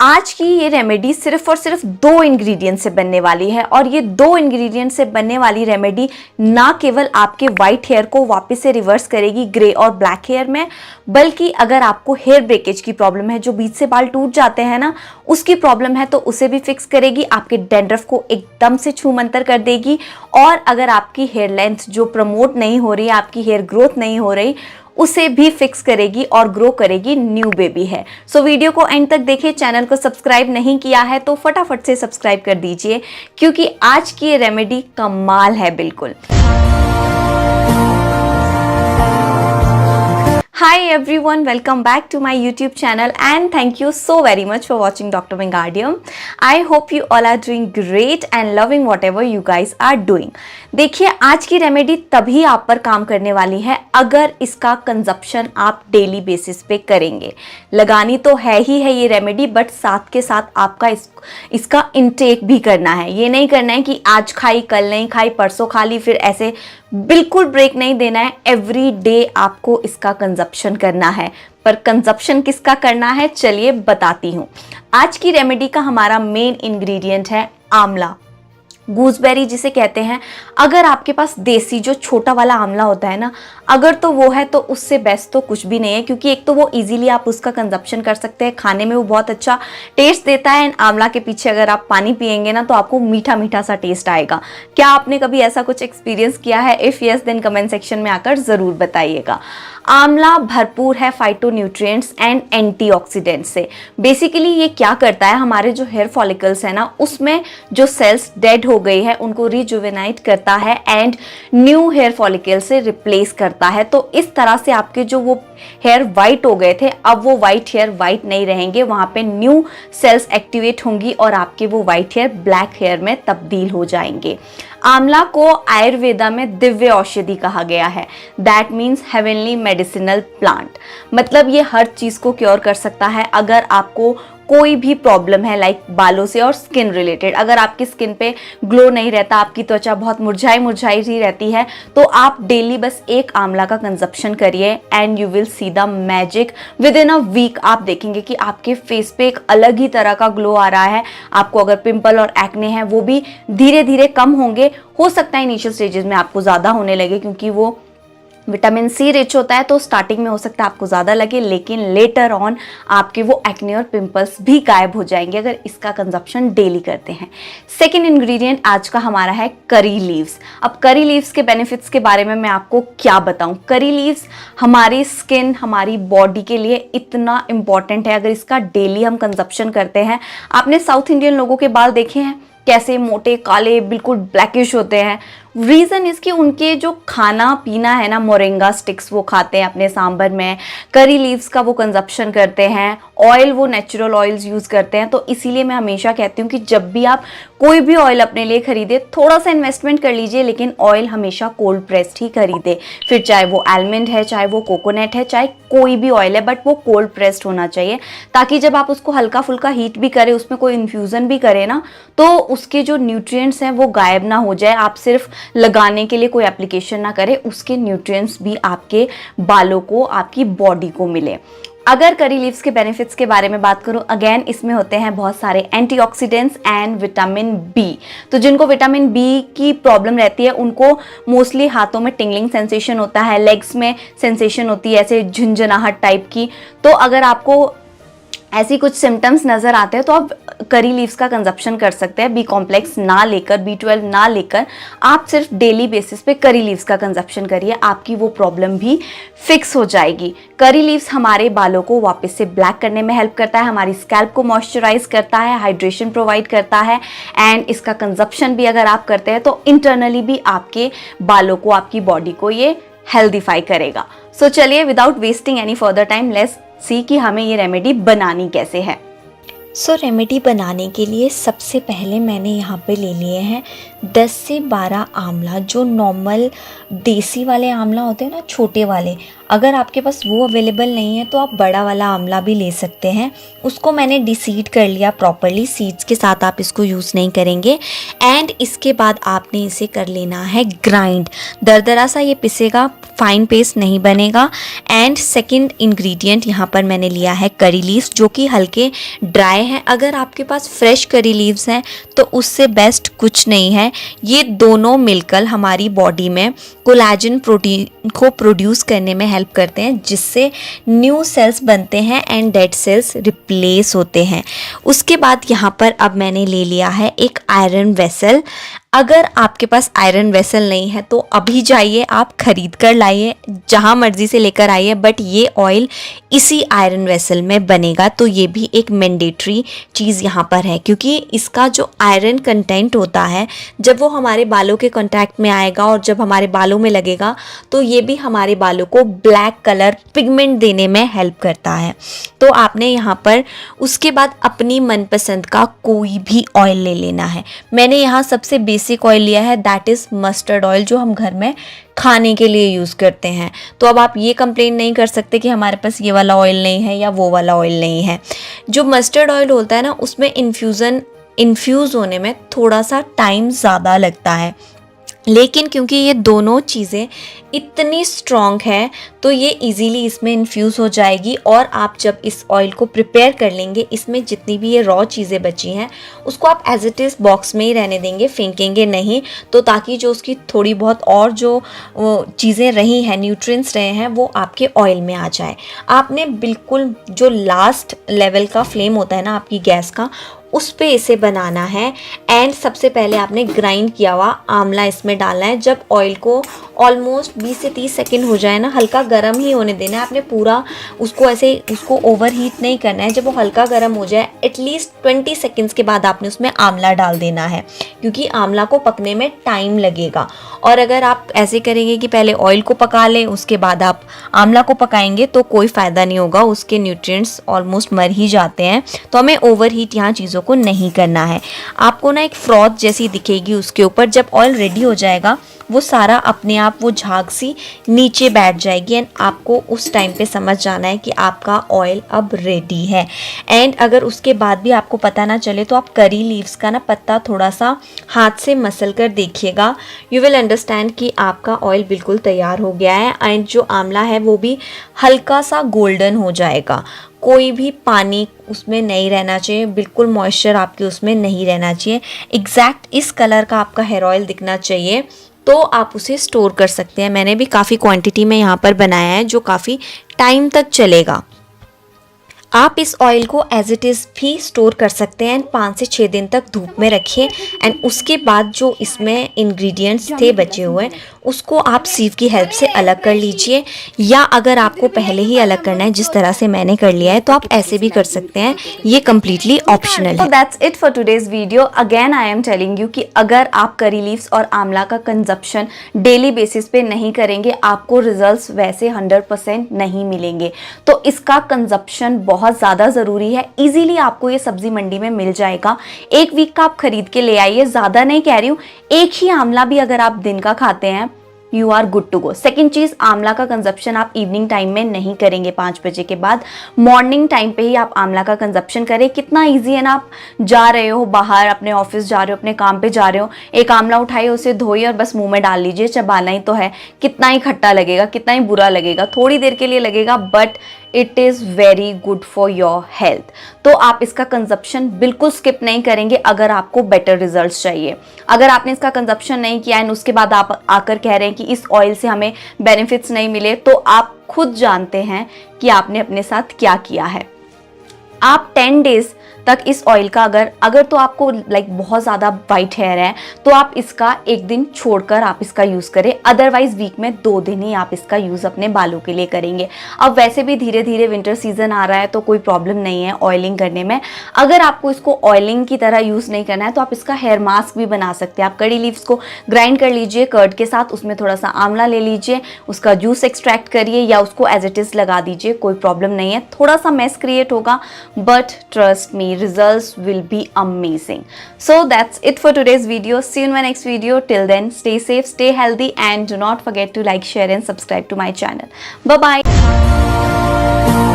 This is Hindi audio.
आज की ये रेमेडी सिर्फ और सिर्फ 2 इंग्रेडिएंट से बनने वाली है और ये 2 इंग्रेडिएंट से बनने वाली रेमेडी ना केवल आपके वाइट हेयर को वापस से रिवर्स करेगी ग्रे और ब्लैक हेयर में, बल्कि अगर आपको हेयर ब्रेकेज की प्रॉब्लम है, जो बीच से बाल टूट जाते हैं ना, उसकी प्रॉब्लम है तो उसे भी फिक्स करेगी। आपके डैंड्रफ को एकदम से छूमंतर कर देगी। और अगर आपकी हेयर लेंथ जो प्रमोट नहीं हो रही, आपकी हेयर ग्रोथ नहीं हो रही, उसे भी फिक्स करेगी और ग्रो करेगी न्यू बेबी है। सो वीडियो को एंड तक देखिए। चैनल को सब्सक्राइब नहीं किया है तो फटाफट से सब्सक्राइब कर दीजिए, क्योंकि आज की ये रेमेडी कमाल है बिल्कुल। Hi everyone, welcome back to my YouTube channel and thank you so very much for watching Dr. Wingardium. I hope you all are doing great and loving whatever you guys are doing. देखिए, आज की रेमेडी तभी आप पर काम करने वाली है अगर इसका कंजप्शन आप डेली बेसिस पे करेंगे। लगानी तो है ही है ये रेमेडी, बट साथ के साथ आपका इसका इनटेक भी करना है। ये नहीं करना है कि आज खाई कल नहीं खाई, परसों खा ली, फिर ऐसे बिल्कुल ब्रेक नहीं देना है। एवरी डे आपको इसका कंजप्शन करना है। पर कंजप्शन किसका करना है, चलिए बताती हूँ। आज की रेमेडी का हमारा मेन इंग्रेडिएंट है आंवला, गूसबेरी जिसे कहते हैं। अगर आपके पास देसी जो छोटा वाला आंवला होता है ना, अगर तो वो है तो उससे बेस्ट तो कुछ भी नहीं है, क्योंकि एक तो वो इजीली आप उसका कंजप्शन कर सकते हैं, खाने में वो बहुत अच्छा टेस्ट देता है। एंड आंवला के पीछे अगर आप पानी पिएंगे ना तो आपको मीठा मीठा सा टेस्ट आएगा। क्या आपने कभी ऐसा कुछ एक्सपीरियंस किया है? If yes then comment section में आकर ज़रूर बताइएगा। आंवला भरपूर है फाइटोन्यूट्रिएंट्स एंड एंटीऑक्सीडेंट से। बेसिकली ये क्या करता है, हमारे जो हेयर फॉलिकल्स है ना, उसमें जो सेल्स डेड हो गई है उनको रिजुवेनाइट करता है एंड न्यू हेयर फॉलिकल से रिप्लेस करता है। तो इस तरह से आपके जो वो हेयर वाइट हो गए थे, अब वो वाइट हेयर वाइट नहीं रहेंगे, वहां पे न्यू सेल्स एक्टिवेट होंगी और आपके वो वाइट हेयर ब्लैक हेयर में तब्दील हो जाएंगे। आंवला को आयुर्वेदा में दिव्य औषधि कहा गया है। That means heavenly medicinal plant. मतलब ये हर चीज को क्योर कर सकता है। अगर आपको कोई भी प्रॉब्लम है लाइक बालों से और स्किन रिलेटेड, अगर आपकी स्किन पे ग्लो नहीं रहता, आपकी त्वचा बहुत मुरझाई मुरझाई सी रहती है, तो आप डेली बस एक आंवला का कंजप्शन करिए and you will see the magic. Within a week आप देखेंगे कि आपके फेस पे एक अलग ही तरह का ग्लो आ रहा है। आपको अगर पिंपल और एक्ने हैं वो भी धीरे धीरे कम होंगे। हो सकता है इनिशियल स्टेजेस में आपको ज़्यादा होने लगे, क्योंकि वो विटामिन सी रिच होता है, तो स्टार्टिंग में हो सकता है आपको ज़्यादा लगे, लेकिन लेटर ऑन आपके वो एक्ने और पिंपल्स भी गायब हो जाएंगे अगर इसका कंजप्शन डेली करते हैं। सेकेंड इंग्रेडिएंट आज का हमारा है करी लीव्स। अब करी लीव्स के बेनिफिट्स के बारे में मैं आपको क्या बताऊं। करी लीव्स हमारी स्किन, हमारी बॉडी के लिए इतना इंपॉर्टेंट है। अगर इसका डेली हम कंजप्शन करते हैं, आपने साउथ इंडियन लोगों के बाल देखे हैं कैसे मोटे काले बिल्कुल ब्लैकिश होते हैं। रीज़न इसकी उनके जो खाना पीना है ना, मोरिंगा स्टिक्स वो खाते हैं अपने सांभर में, करी लीव्स का वो कंजप्शन करते हैं, ऑयल वो नेचुरल ऑयल्स यूज़ करते हैं। तो इसीलिए मैं हमेशा कहती हूँ कि जब भी आप कोई भी ऑयल अपने लिए खरीदे, थोड़ा सा इन्वेस्टमेंट कर लीजिए, लेकिन ऑयल हमेशा कोल्ड प्रेस्ड ही खरीदे। फिर चाहे वो आलमंड है, चाहे वो कोकोनट है, चाहे कोई भी ऑयल है, बट वो कोल्ड प्रेस्ड होना चाहिए, ताकि जब आप उसको हल्का फुल्का हीट भी करें, उसमें कोई इन्फ्यूज़न भी करें ना, तो उसके जो न्यूट्रिएंट्स हैं वो गायब ना हो जाए। आप सिर्फ लगाने के लिए कोई एप्लीकेशन ना करें, उसके न्यूट्रिएंट्स भी आपके बालों को, आपकी बॉडी को मिले। अगर करी लीव्स के बेनिफिट्स के बारे में बात करूं, अगेन इसमें होते हैं बहुत सारे एंटीऑक्सीडेंट्स एंड विटामिन बी। तो जिनको विटामिन बी की प्रॉब्लम रहती है उनको मोस्टली हाथों में टिंगलिंग सेंसेशन होता है, लेग्स में सेंसेशन होती है ऐसे झुंझुनाहट टाइप की। तो अगर आपको ऐसी कुछ सिम्टम्स नज़र आते हैं तो आप करी लीव्स का कंजप्शन कर सकते हैं। बी कॉम्प्लेक्स ना लेकर, B12 ना लेकर, आप सिर्फ डेली बेसिस पे करी लीव्स का कंजप्शन करिए, आपकी वो प्रॉब्लम भी फिक्स हो जाएगी। करी लीव्स हमारे बालों को वापस से ब्लैक करने में हेल्प करता है, हमारी स्कैल्प को मॉइस्चराइज करता है, हाइड्रेशन प्रोवाइड करता है। एंड इसका कंजप्शन भी अगर आप करते हैं तो इंटरनली भी आपके बालों को, आपकी बॉडी को ये हेल्दीफाई करेगा। सो चलिए, without wasting any further time, let's see कि हमें ये रेमेडी बनानी कैसे है। रेमेडी बनाने के लिए सबसे पहले मैंने यहाँ पे ले लिए हैं 10 से 12 आंवला। जो नॉर्मल देसी वाले आंवला होते हैं ना, छोटे वाले, अगर आपके पास वो अवेलेबल नहीं है तो आप बड़ा वाला आंवला भी ले सकते हैं। उसको मैंने डिसीड कर लिया प्रॉपरली, सीड्स के साथ आप इसको यूज़ नहीं करेंगे। एंड इसके बाद आपने इसे कर लेना है ग्राइंड, दरदरा सा ये पिसेगा, फाइन पेस्ट नहीं बनेगा। एंड सेकंड इंग्रेडिएंट यहाँ पर मैंने लिया है करी लीव्स, जो कि हल्के ड्राई हैं। अगर आपके पास फ्रेश करी लीव्स हैं तो उससे बेस्ट कुछ नहीं है। ये दोनों मिलकर हमारी बॉडी में कोलेजन प्रोटीन को प्रोड्यूस करने में हेल्प करते हैं, जिससे न्यू सेल्स बनते हैं एंड डेड सेल्स रिप्लेस होते हैं। उसके बाद यहाँ पर अब मैंने ले लिया है एक आयरन वेसल। अगर आपके पास आयरन वेसल नहीं है तो अभी जाइए आप खरीद कर लाइए, जहाँ मर्जी से लेकर आइए, बट ये ऑयल इसी आयरन वेसल में बनेगा। तो ये भी एक मैंडेटरी चीज़ यहाँ पर है, क्योंकि इसका जो आयरन कंटेंट होता है जब वो हमारे बालों के कांटेक्ट में आएगा और जब हमारे बालों में लगेगा तो ये भी हमारे बालों को ब्लैक कलर पिगमेंट देने में हेल्प करता है। तो आपने यहाँ पर उसके बाद अपनी मनपसंद का कोई भी ऑयल ले लेना है। मैंने यहाँ सबसे बेसिक ऑयल लिया है, दैट इज़ मस्टर्ड ऑयल, जो हम घर में खाने के लिए यूज़ करते हैं। तो अब आप ये कंप्लेन नहीं कर सकते कि हमारे पास ये वाला ऑयल नहीं है या वो वाला ऑयल नहीं है। जो मस्टर्ड ऑयल होता है ना, उसमें इन्फ्यूज़ होने में थोड़ा सा टाइम ज़्यादा लगता है, लेकिन क्योंकि ये दोनों चीज़ें इतनी स्ट्रॉन्ग है तो ये इजीली इसमें इन्फ्यूज़ हो जाएगी। और आप जब इस ऑयल को प्रिपेयर कर लेंगे, इसमें जितनी भी ये रॉ चीज़ें बची हैं उसको आप एज इट इज़ बॉक्स में ही रहने देंगे, फेंकेंगे नहीं, तो ताकि जो उसकी थोड़ी बहुत और जो चीज़ें रही हैं, न्यूट्रिएंट्स रहे हैं, वो आपके ऑयल में आ जाए। आपने बिल्कुल जो लास्ट लेवल का फ्लेम होता है ना आपकी गैस का, उस पे इसे बनाना है। एंड सबसे पहले आपने ग्राइंड किया हुआ आंवला इसमें डालना है। जब ऑयल को ऑलमोस्ट 20 से 30 सेकंड हो जाए ना, हल्का गर्म ही होने देना है, आपने पूरा उसको ओवर हीट नहीं करना है। जब वो हल्का गर्म हो जाए, एटलीस्ट 20 सेकंड्स के बाद आपने उसमें आंवला डाल देना है, क्योंकि आंवला को पकने में टाइम लगेगा। और अगर आप ऐसे करेंगे कि पहले ऑयल को पका लें उसके बाद आप आंवला को पकाएंगे तो कोई फ़ायदा नहीं होगा, उसके न्यूट्रिएंट्स ऑलमोस्ट मर ही जाते हैं। तो हमें ओवर हीट यहाँ चीज़ों को नहीं करना है। आपको ना एक फ्रॉथ जैसी दिखेगी उसके ऊपर, जब ऑयल रेडी हो जाएगा वो सारा अपने आप वो झाग सी नीचे बैठ जाएगी। एंड आपको उस टाइम पे समझ जाना है कि आपका ऑयल अब रेडी है। एंड अगर उसके बाद भी आपको पता ना चले तो आप करी लीव्स का ना पत्ता थोड़ा सा हाथ से मसल कर देखिएगा, यू विल अंडरस्टैंड कि आपका ऑयल बिल्कुल तैयार हो गया है। एंड जो आंवला है वो भी हल्का सा गोल्डन हो जाएगा। कोई भी पानी उसमें नहीं रहना चाहिए, बिल्कुल मॉइस्चर आपके उसमें नहीं रहना चाहिए। एग्जैक्ट इस कलर का आपका हेयर ऑयल दिखना चाहिए, तो आप उसे स्टोर कर सकते हैं। मैंने भी काफ़ी क्वांटिटी में यहाँ पर बनाया है जो काफ़ी टाइम तक चलेगा। आप इस ऑयल को एज इट इज़ भी स्टोर कर सकते हैं। 5 से 6 दिन तक धूप में रखिए। एंड उसके बाद जो इसमें इंग्रेडिएंट्स थे बचे हुए, उसको आप सीव की हेल्प से अलग कर लीजिए, या अगर आपको पहले ही अलग करना है जिस तरह से मैंने कर लिया है तो आप ऐसे भी कर सकते हैं। ये कम्प्लीटली ऑप्शनल है। That's it for today's video. Again I am telling you कि अगर आप करी लीव्स और आंवला का कंजप्शन डेली बेसिस पे नहीं करेंगे, आपको रिजल्ट्स वैसे 100% नहीं मिलेंगे। तो इसका कंजप्शन बहुत ज़्यादा ज़रूरी है। इजीली आपको ये सब्जी मंडी में मिल जाएगा। 1 वीक का आप खरीद के ले आइए, ज़्यादा नहीं कह रही हूँ। एक ही आंवला भी अगर आप दिन का खाते हैं, you are good to go. Second चीज़, आंवला का कंजप्शन आप इवनिंग टाइम में नहीं करेंगे 5 बजे के बाद, मॉर्निंग टाइम पे ही आप आंवला का कंजप्शन करें। कितना इजी है ना, आप जा रहे हो बाहर, अपने ऑफिस जा रहे हो, अपने काम पे जा रहे हो, एक आंवला उठाइए, उसे धोइए और बस मुंह में डाल लीजिए। चबाना ही तो है। कितना ही खट्टा लगेगा, कितना ही बुरा लगेगा, थोड़ी देर के लिए लगेगा, but it is very good for your health. तो आप इसका कंजप्शन बिल्कुल स्किप नहीं करेंगे अगर आपको बेटर रिजल्ट्स चाहिए। अगर आपने इसका कंजप्शन नहीं किया एंड उसके बाद आप आकर कह रहे हैं कि इस ऑयल से हमें बेनिफिट्स नहीं मिले, तो आप खुद जानते हैं कि आपने अपने साथ क्या किया है। आप 10 डेज तक इस ऑयल का अगर तो आपको बहुत ज़्यादा वाइट हेयर है तो आप इसका 1 दिन छोड़कर आप इसका यूज़ करें। अदरवाइज वीक में 2 दिन ही आप इसका यूज़ अपने बालों के लिए करेंगे। अब वैसे भी धीरे धीरे विंटर सीजन आ रहा है तो कोई प्रॉब्लम नहीं है ऑयलिंग करने में। अगर आपको इसको ऑयलिंग की तरह यूज़ नहीं करना है तो आप इसका हेयर मास्क भी बना सकते हैं। आप कड़ी लीव्स को ग्राइंड कर लीजिए कर्ड के साथ, उसमें थोड़ा सा आंवला ले लीजिए, उसका जूस एक्सट्रैक्ट करिए या उसको एज इट इज़ लगा दीजिए, कोई प्रॉब्लम नहीं है। थोड़ा सा मेस क्रिएट होगा, but trust me journey. Results will be amazing. So that's it for today's video. See you in my next video. Till then, stay safe, stay healthy, and do not forget to like, share and subscribe to my channel. Bye bye.